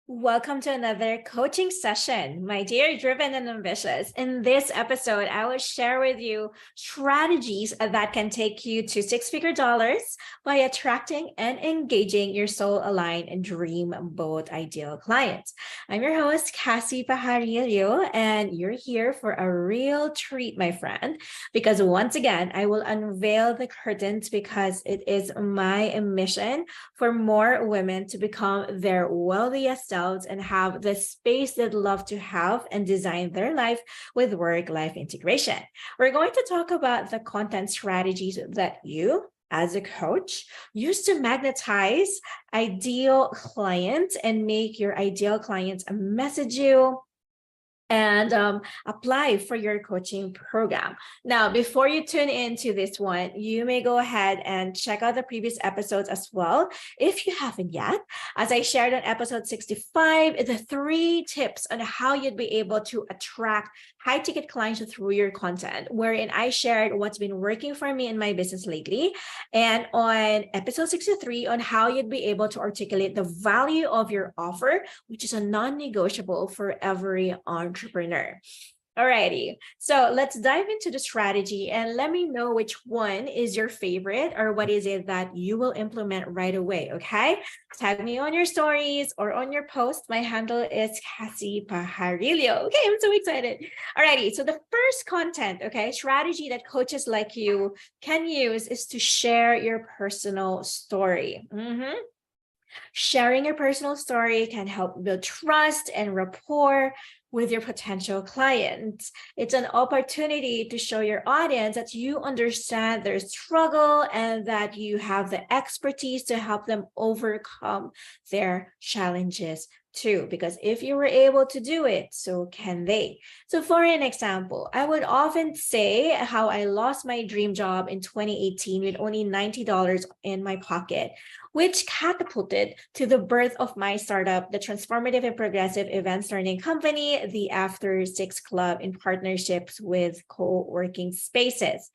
Welcome to another coaching session, my dear driven and ambitious. In this episode, I will share with you strategies that can take you to six-figure dollars by attracting and engaging your soul-aligned and dream boat ideal clients. I'm your host, Cassie Pajarillo, and you're here for a real treat, my friend, because once again, I will unveil the curtains because it is my mission for more women to become their wealthiest selves and have the space they'd love to have and design their life with work-life integration. We're going to talk about the content strategies that you, as a coach, use to magnetize ideal clients and make your ideal clients message you and apply for your coaching program. Now, before you tune into this one, you may go ahead and check out the previous episodes as well, if you haven't yet. As I shared on episode 65, the 3 tips on how you'd be able to attract high-ticket clients through your content, wherein I shared what's been working for me in my business lately, and on episode 63 on how you'd be able to articulate the value of your offer, which is a non-negotiable for every entrepreneur. Alrighty, so let's dive into the strategy and let me know which one is your favorite or what is it that you will implement right away, okay? Tag me on your stories or on your post. My handle is Cassie Pajarillo. Okay, I'm so excited. Alrighty, so the first content, okay, strategy that coaches like you can use is to share your personal story. Sharing your personal story can help build trust and rapport with your potential clients. It's an opportunity to show your audience that you understand their struggle and that you have the expertise to help them overcome their challenges too, because if you were able to do it, so can they. So for an example, I would often say how I lost my dream job in 2018 with only $90 in my pocket, which catapulted to the birth of my startup, the Transformative and Progressive Events Learning Company, the After Six Club, in partnerships with co-working spaces.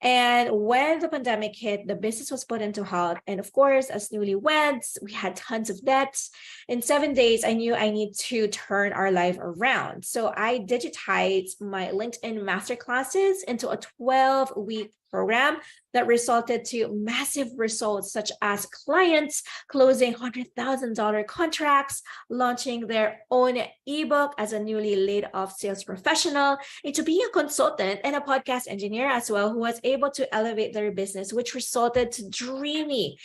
And when the pandemic hit, the business was put into halt. And of course, as newlyweds, we had tons of debts. In 7 days, I knew I need to turn our life around. So I digitized my LinkedIn masterclasses into a 12-week program that resulted to massive results, such as clients closing $100,000 contracts, launching their own ebook as a newly laid off sales professional, into being a consultant and a podcast engineer as well, who was able to elevate their business, which resulted to dreamy,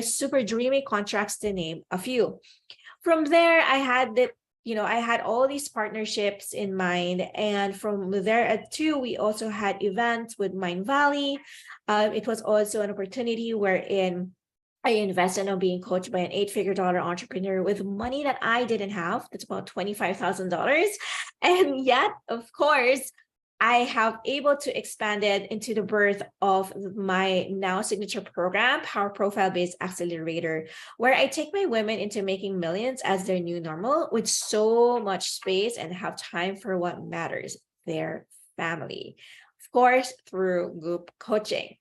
super dreamy contracts, to name a few. From there, I had all these partnerships in mind. And from there too, we also had events with Mind Valley. It was also an opportunity wherein I invested on being coached by an 8-figure dollar entrepreneur with money that I didn't have. That's about $25,000. And yet, of course, I have able to expand it into the birth of my now signature program, Power Profile Based Accelerator, where I take my women into making millions as their new normal with so much space and have time for what matters, their family. Of course, through group coaching.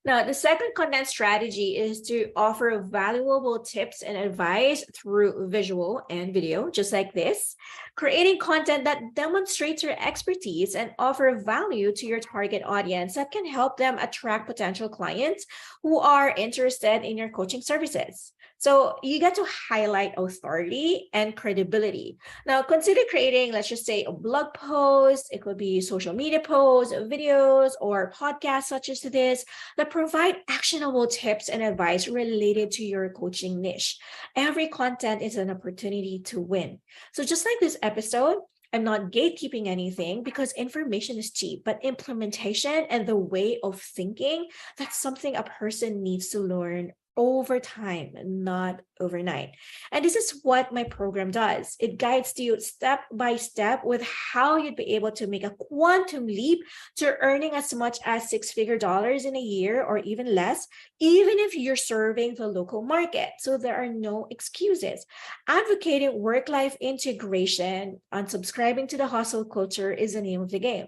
Now, the second content strategy is to offer valuable tips and advice through visual and video, just like this, creating content that demonstrates your expertise and offer value to your target audience that can help them attract potential clients who are interested in your coaching services. So you get to highlight authority and credibility. Now, consider creating, let's just say, a blog post. It could be social media posts, videos, or podcasts such as this that provide actionable tips and advice related to your coaching niche. Every content is an opportunity to win. So just like this episode, I'm not gatekeeping anything because information is cheap, but implementation and the way of thinking, that's something a person needs to learn over time, not overnight. And this is what my program does. It guides you step by step with how you'd be able to make a quantum leap to earning as much as $6-figure dollars in a year or even less, even if you're serving the local market. So there are no excuses. Advocating work-life integration, unsubscribing to the hustle culture is the name of the game.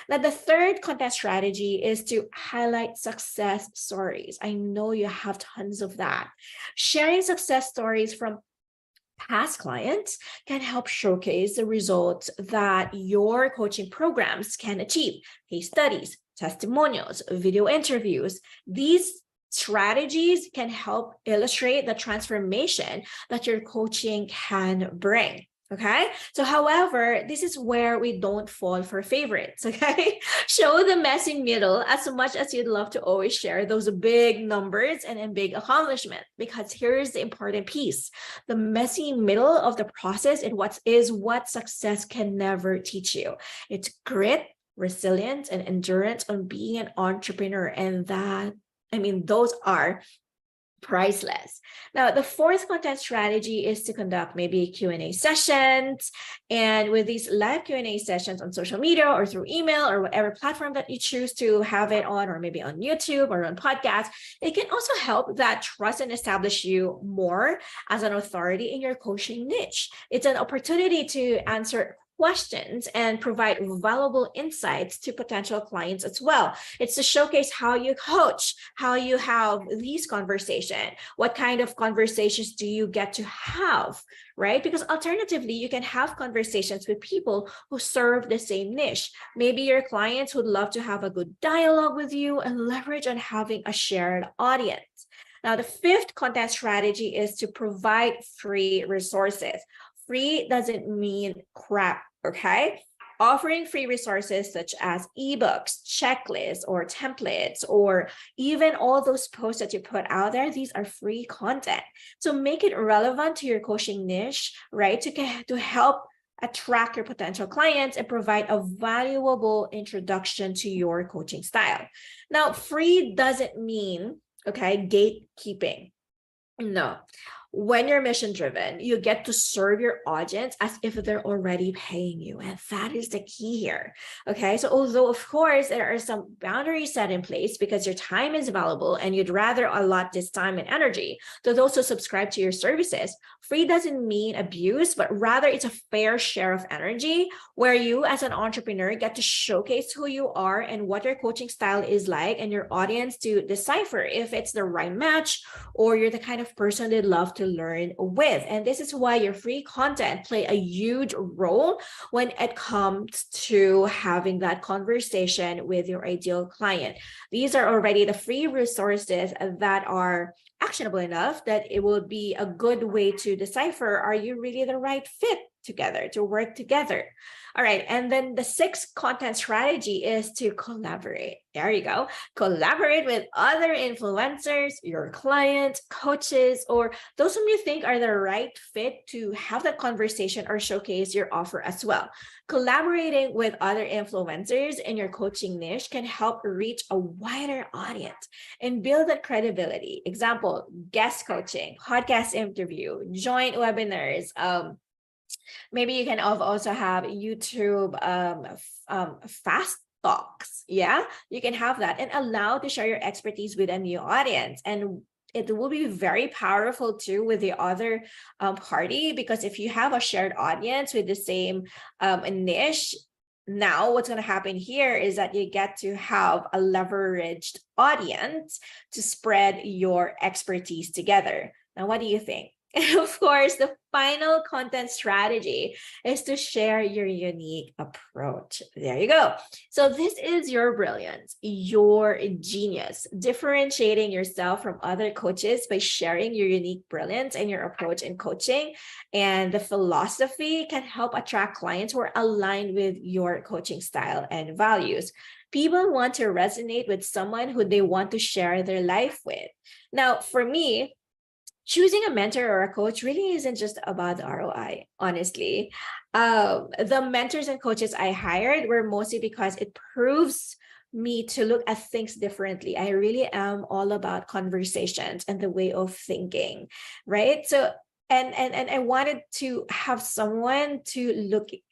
Now, the third content strategy is to highlight success stories. I know you have tons of that. Sharing success stories from Past clients can help showcase the results that your coaching programs can achieve. Case studies, testimonials, video interviews. These strategies can help illustrate the transformation that your coaching can bring. Okay. So, however, this is where we don't fall for favorites. Okay. Show the messy middle as much as you'd love to always share those big numbers and big accomplishment, because here's the important piece. The messy middle of the process is what success can never teach you. It's grit, resilience, and endurance on being an entrepreneur. And those are priceless. Now, the fourth content strategy is to conduct maybe Q&A sessions. And with these live Q&A sessions on social media or through email or whatever platform that you choose to have it on, or maybe on YouTube or on podcasts, it can also help that trust and establish you more as an authority in your coaching niche. It's an opportunity to answer questions and provide valuable insights to potential clients as well. It's to showcase how you coach, how you have these conversations, what kind of conversations do you get to have, right? Because alternatively, you can have conversations with people who serve the same niche. Maybe your clients would love to have a good dialogue with you and leverage on having a shared audience. Now, the fifth content strategy is to provide free resources. Free doesn't mean crap, okay? Offering free resources such as ebooks, checklists, or templates, or even all those posts that you put out there, these are free content. So make it relevant to your coaching niche, right? To help attract your potential clients and provide a valuable introduction to your coaching style. Now, free doesn't mean, okay, gatekeeping. No. When you're mission driven, you get to serve your audience as if they're already paying you. And that is the key here. Okay. So although of course there are some boundaries set in place because your time is valuable and you'd rather allot this time and energy to those who subscribe to your services, free doesn't mean abuse, but rather it's a fair share of energy where you as an entrepreneur get to showcase who you are and what your coaching style is like, and your audience to decipher if it's the right match or you're the kind of person they'd love to learn with. And this is why your free content play a huge role when it comes to having that conversation with your ideal client. These are already the free resources that are actionable enough that it will be a good way to decipher, are you really the right fit together, to work together? All right. And then the sixth content strategy is to collaborate. There you go. Collaborate with other influencers, your clients, coaches, or those whom you think are the right fit to have that conversation or showcase your offer as well. Collaborating with other influencers in your coaching niche can help reach a wider audience and build that credibility. Example, guest coaching, podcast interview, joint webinars, maybe you can also have YouTube fast talks. Yeah, you can have that and allow to share your expertise with a new audience. And it will be very powerful too with the other party, because if you have a shared audience with the same niche, now what's going to happen here is that you get to have a leveraged audience to spread your expertise together. Now, what do you think? And of course, the final content strategy is to share your unique approach. There you go. So this is your brilliance, your genius, differentiating yourself from other coaches by sharing your unique brilliance and your approach in coaching. And the philosophy can help attract clients who are aligned with your coaching style and values. People want to resonate with someone who they want to share their life with. Now, for me, choosing a mentor or a coach really isn't just about the ROI, honestly. The mentors and coaches I hired were mostly because it proves me to look at things differently. I really am all about conversations and the way of thinking, right? So and I wanted to have someone to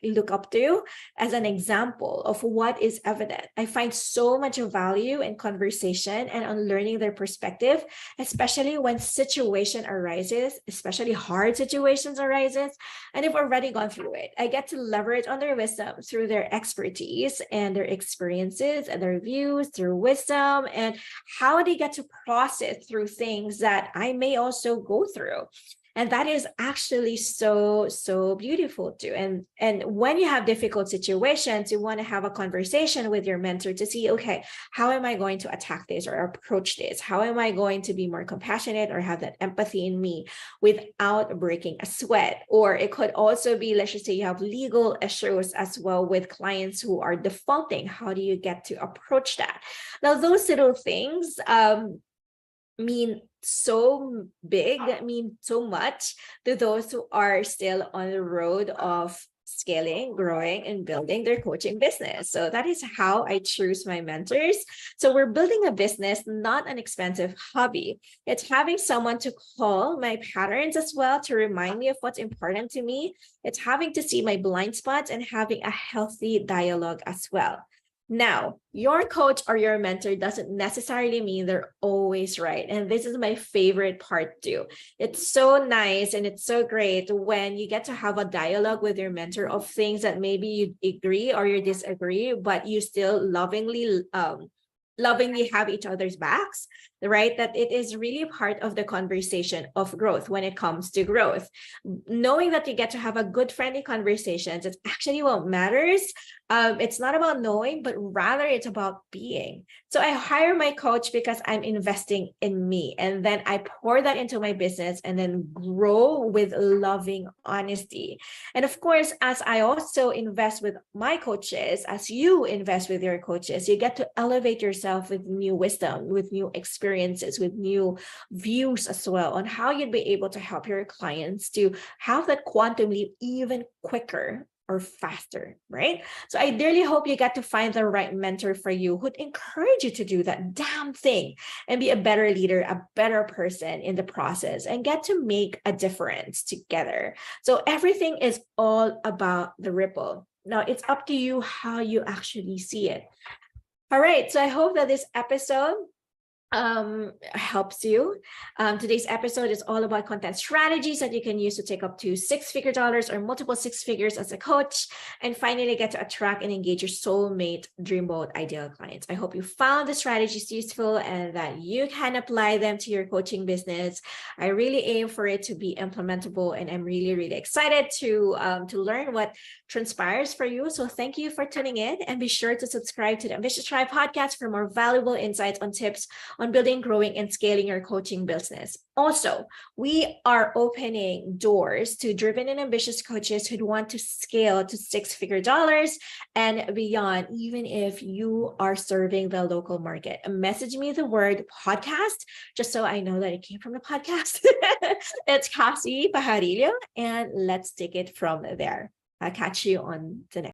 look up to as an example of what is evident. I find so much value in conversation and on learning their perspective, especially when situation arises, especially hard situations arises, and they've already gone through it. I get to leverage on their wisdom through their expertise and their experiences and their views through wisdom and how they get to process through things that I may also go through. And that is actually so, so beautiful too. And when you have difficult situations, you want to have a conversation with your mentor to see, okay, how am I going to attack this or approach this? How am I going to be more compassionate or have that empathy in me without breaking a sweat? Or it could also be, let's just say you have legal issues as well with clients who are defaulting. How do you get to approach that? Now, those little things mean so big, mean so much to those who are still on the road of scaling, growing, and building their coaching business. So that is how I choose my mentors. So we're building a business, not an expensive hobby. It's having someone to call my patterns as well to remind me of what's important to me. It's having to see my blind spots and having a healthy dialogue as well. Now, your coach or your mentor doesn't necessarily mean they're always right. And this is my favorite part too. It's so nice and it's so great when you get to have a dialogue with your mentor of things that maybe you agree or you disagree, but you still lovingly have each other's backs, right? That it is really part of the conversation of growth when it comes to growth. Knowing that you get to have a good friendly conversations, it's actually what matters. It's not about knowing, but rather it's about being. So I hire my coach because I'm investing in me. And then I pour that into my business and then grow with loving honesty. And of course, as I also invest with my coaches, as you invest with your coaches, you get to elevate yourself with new wisdom, with new experiences, with new views as well on how you'd be able to help your clients to have that quantum leap even quicker or faster, right? So I dearly hope you get to find the right mentor for you who'd encourage you to do that damn thing and be a better leader, a better person in the process, and get to make a difference together. So everything is all about the ripple. Now it's up to you how you actually see it. All right, so I hope that this episode helps you. Today's episode is all about content strategies that you can use to take up to six-figure dollars or multiple six figures as a coach, and finally get to attract and engage your soulmate dreamboat ideal clients. I hope you found the strategies useful and that you can apply them to your coaching business. I really aim for it to be implementable, and I'm really, really excited to learn what transpires for you. So thank you for tuning in, and be sure to subscribe to the Ambitious Tribe podcast for more valuable insights on tips on building, growing, and scaling your coaching business. Also, we are opening doors to driven and ambitious coaches who want to scale to six-figure dollars and beyond, even if you are serving the local market. Message me the word podcast, just so I know that it came from the podcast. It's Cassie Pajarillo, and let's take it from there. I'll catch you on the next.